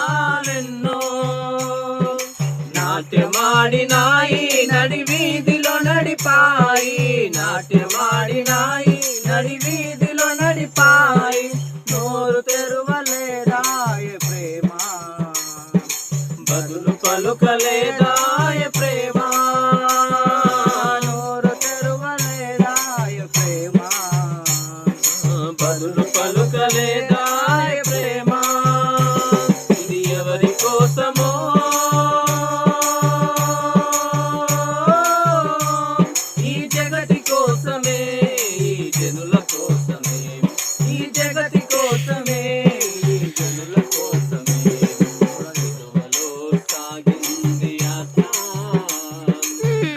ఆనెన్నో నాట్యమాడినాయి నడి వీధిలో నడిపాయి, నాట్యమాడినాయి నడి వీధిలో నడిపాయి. నోరు తెరువలేదాయ ప్రేమ, బదులు పలుకలేదాయ ప్రేమ. నోరు తెరువలేదాయ ప్రేమ, బదులు పలుకలేదాయ ప్రేమ. ఇది ఎవరి కోసమో ఈ జగతి కోసమే, ఈ జనుల కోసమే, ఈ జగతి కోసమే, ఈ జనుల కోసమే. విలువలో సాగింది యాత్ర,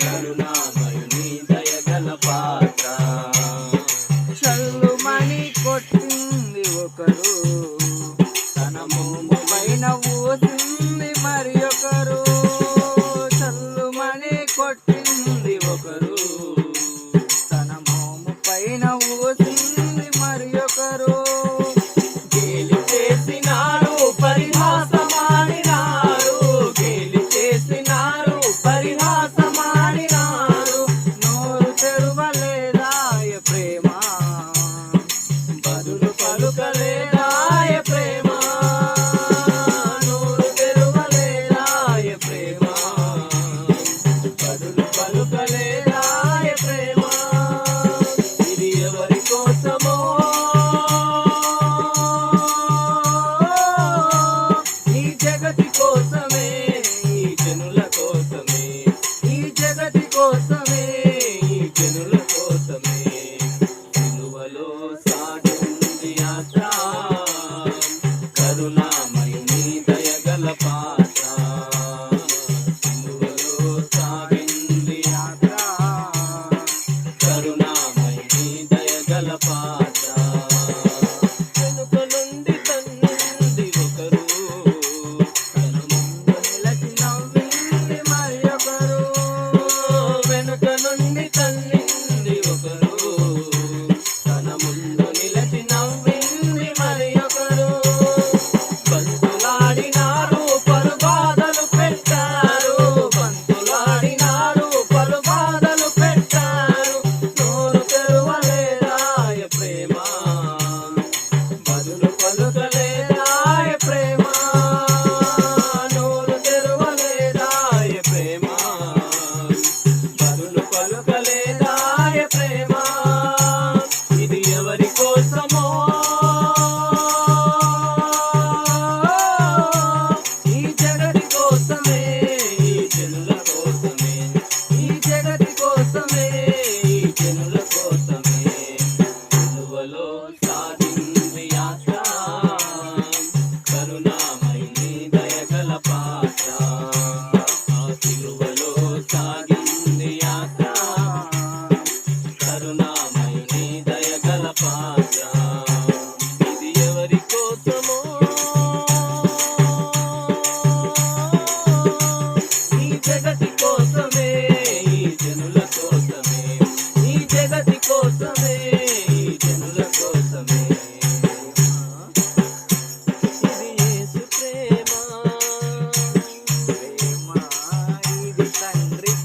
కరుణామయుని దయగల పాత్ర. చల్లుమని కొట్టింది ఒకరు, తన మోము పైన ఊసింది మరి ఒకరు.